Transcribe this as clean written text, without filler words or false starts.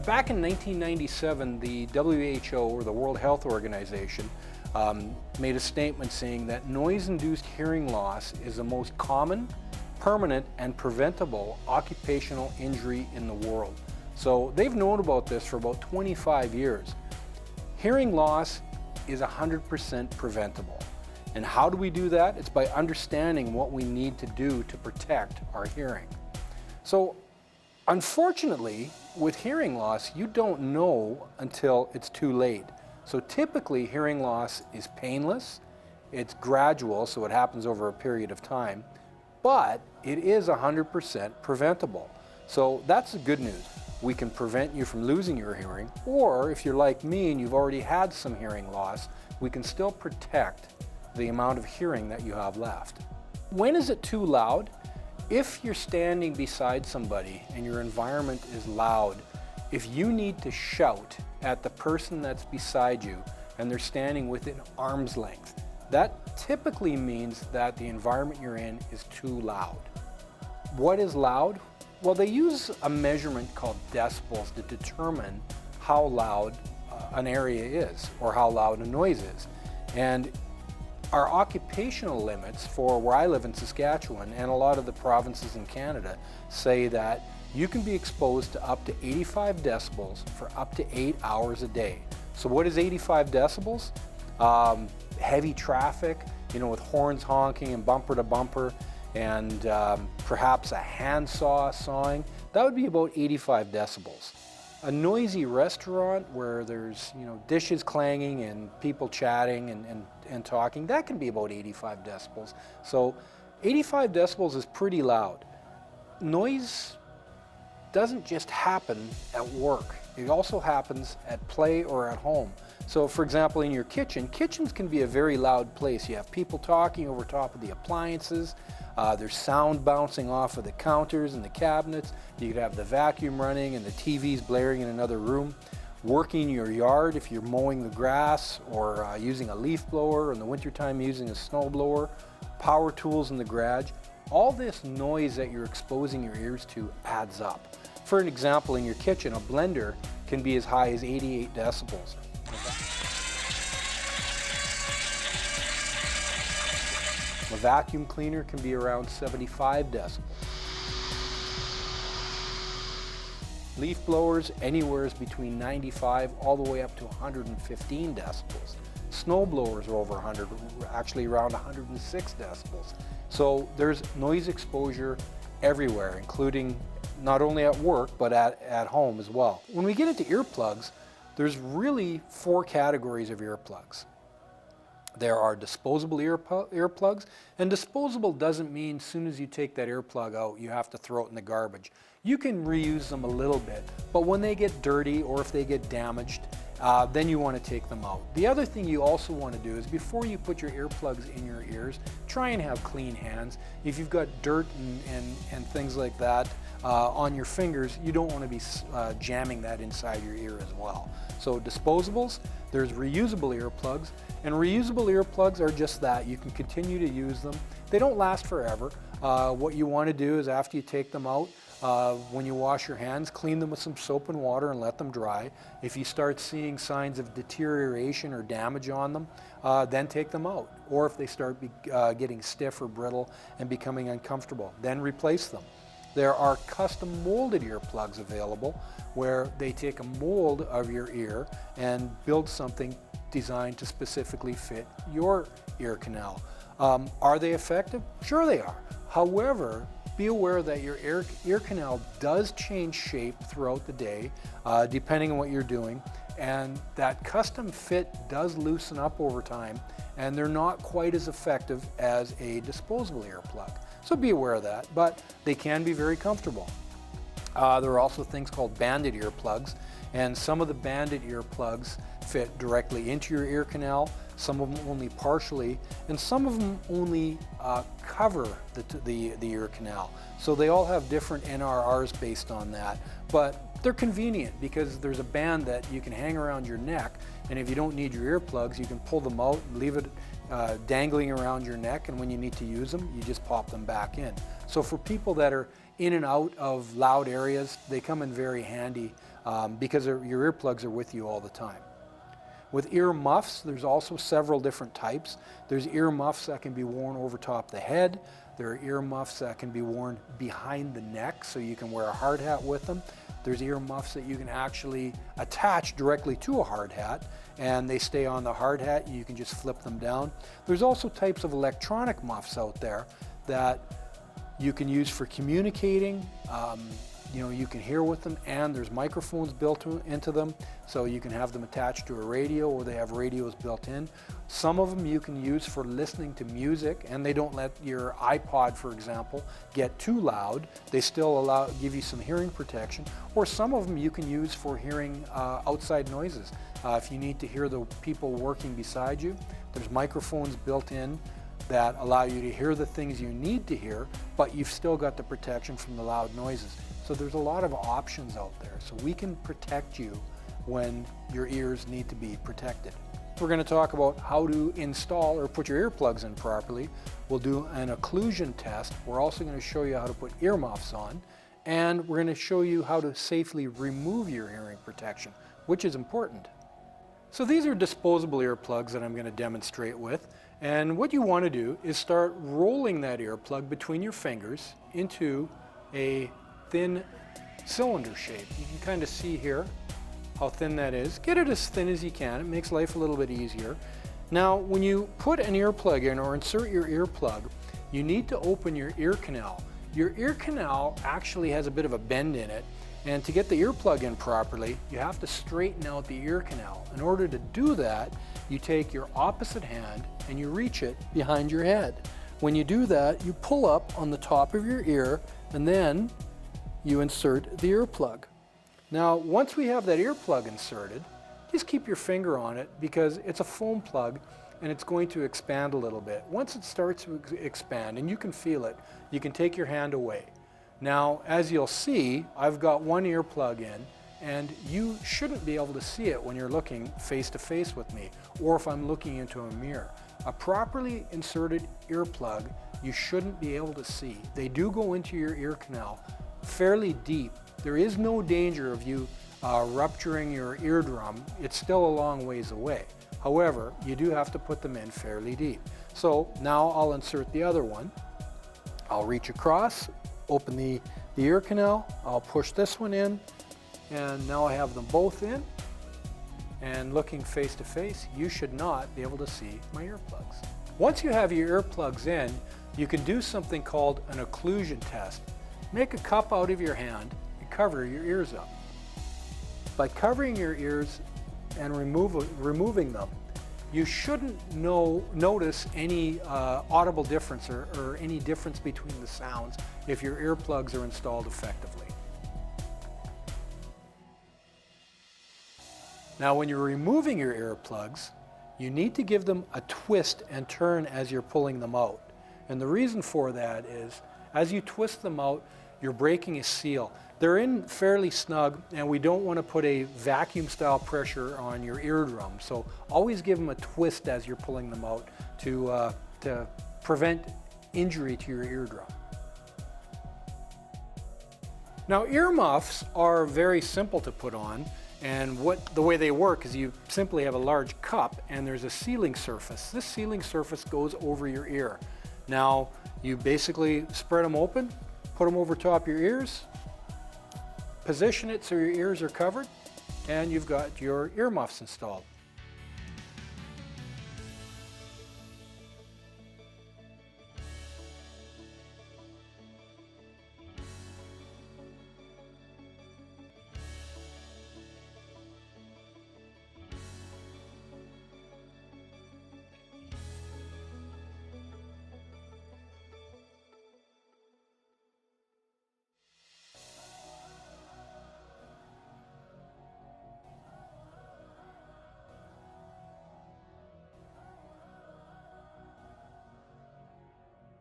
Back in 1997, the WHO, or the World Health Organization, made a statement saying that noise-induced hearing loss is the most common, permanent, and preventable occupational injury in the world. So they've known about this for about 25 years. Hearing loss is 100% preventable. And how do we do that? It's by understanding what we need to do to protect our hearing. So unfortunately, with hearing loss, you don't know until it's too late. So typically, hearing loss is painless, it's gradual, so it happens over a period of time, but it is 100% preventable. So that's the good news. We can prevent you from losing your hearing, or if you're like me and you've already had some hearing loss, we can still protect the amount of hearing that you have left. When is it too loud? If you're standing beside somebody and your environment is loud, if you need to shout at the person that's beside you and they're standing within arm's length, that typically means that the environment you're in is too loud. What is loud? Well, they use a measurement called decibels to determine how loud an area is or how loud a noise is. And our occupational limits for where I live in Saskatchewan and a lot of the provinces in Canada say that you can be exposed to up to 85 decibels for up to 8 hours a day. So what is 85 decibels? Heavy traffic, with horns honking and bumper to bumper, and perhaps a handsaw sawing. That would be about 85 decibels. A noisy restaurant where there's dishes clanging and people chatting and talking, that can be about 85 decibels. So 85 decibels is pretty loud. Noise doesn't just happen at work. It also happens at play or at home. So for example, in your kitchen, kitchens can be a very loud place. You have people talking over top of the appliances. There's sound bouncing off of the counters and the cabinets. You could have the vacuum running and the TV's blaring in another room. Working in your yard, if you're mowing the grass or using a leaf blower, or in the wintertime using a snow blower, power tools in the garage, all this noise that you're exposing your ears to adds up. For an example, in your kitchen, a blender can be as high as 88 decibels. A vacuum cleaner can be around 75 decibels. Leaf blowers, anywhere between 95 all the way up to 115 decibels. Snow blowers are over 100, actually around 106 decibels. So there's noise exposure everywhere, including not only at work, but at home as well. When we get into earplugs, there's really 4 categories of earplugs. There are disposable earplugs, and disposable doesn't mean as soon as you take that earplug out, you have to throw it in the garbage. You can reuse them a little bit, but when they get dirty or if they get damaged, then you want to take them out. The other thing you also want to do is before you put your earplugs in your ears, try and have clean hands. If you've got dirt and things like that on your fingers, you don't want to be jamming that inside your ear as well. So disposables, there's reusable earplugs, and reusable earplugs are just that. You can continue to use them. They don't last forever. What you want to do is after you take them out, when you wash your hands, clean them with some soap and water and let them dry. If you start seeing signs of deterioration or damage on them, then take them out. Or if they start getting stiff or brittle and becoming uncomfortable, then replace them. There are custom molded earplugs available where they take a mold of your ear and build something designed to specifically fit your ear canal. Are they effective? Sure they are. However, be aware that your ear canal does change shape throughout the day, depending on what you're doing, and that custom fit does loosen up over time, and they're not quite as effective as a disposable earplug. So be aware of that, but they can be very comfortable. There are also things called banded earplugs, and some of the banded earplugs fit directly into your ear canal, some of them only partially, and some of them only cover the ear canal. So they all have different NRRs based on that, but they're convenient because there's a band that you can hang around your neck, and if you don't need your earplugs, you can pull them out and leave it dangling around your neck, and when you need to use them, you just pop them back in. So for people that are in and out of loud areas, they come in very handy because your earplugs are with you all the time. With ear muffs, there's also several different types. There's ear muffs that can be worn over top the head. There are ear muffs that can be worn behind the neck, so you can wear a hard hat with them. There's ear muffs that you can actually attach directly to a hard hat, and they stay on the hard hat. You can just flip them down. There's also types of electronic muffs out there that you can use for communicating. You can hear with them, and there's microphones built into them, so you can have them attached to a radio, or they have radios built in. Some of them you can use for listening to music, and they don't let your iPod, for example, get too loud. They still give you some hearing protection. Or some of them you can use for hearing outside noises. If you need to hear the people working beside you, there's microphones built in that allow you to hear the things you need to hear, but you've still got the protection from the loud noises. So there's a lot of options out there. So we can protect you when your ears need to be protected. We're going to talk about how to install or put your earplugs in properly. We'll do an occlusion test. We're also going to show you how to put earmuffs on, and we're going to show you how to safely remove your hearing protection, which is important. So these are disposable earplugs that I'm going to demonstrate with, and what you want to do is start rolling that earplug between your fingers into a thin cylinder shape. You can kind of see here how thin that is. Get it as thin as you can. It makes life a little bit easier. Now, when you put an earplug in or insert your earplug, you need to open your ear canal. Your ear canal actually has a bit of a bend in it, and to get the earplug in properly, you have to straighten out the ear canal. In order to do that, you take your opposite hand and you reach it behind your head. When you do that, you pull up on the top of your ear, and then you insert the earplug. Now, once we have that earplug inserted, just keep your finger on it because it's a foam plug and it's going to expand a little bit. Once it starts to expand, and you can feel it, you can take your hand away. Now, as you'll see, I've got one earplug in, and you shouldn't be able to see it when you're looking face to face with me, or if I'm looking into a mirror. A properly inserted earplug, you shouldn't be able to see. They do go into your ear canal fairly deep. There is no danger of you rupturing your eardrum. It's still a long ways away. However, you do have to put them in fairly deep. So now I'll insert the other one. I'll reach across, open the ear canal, I'll push this one in, and now I have them both in. And looking face to face, you should not be able to see my earplugs. Once you have your earplugs in, you can do something called an occlusion test. Make a cup out of your hand and cover your ears up. By covering your ears and removing them, you shouldn't notice any audible difference or any difference between the sounds if your earplugs are installed effectively. Now, when you're removing your earplugs, you need to give them a twist and turn as you're pulling them out. And the reason for that is, as you twist them out, you're breaking a seal. They're in fairly snug, and we don't want to put a vacuum style pressure on your eardrum. So always give them a twist as you're pulling them out to prevent injury to your eardrum. Now, earmuffs are very simple to put on, and the way they work is you simply have a large cup and there's a sealing surface. This sealing surface goes over your ear. Now, you basically spread them open, put them over top your ears, position it so your ears are covered, and you've got your earmuffs installed.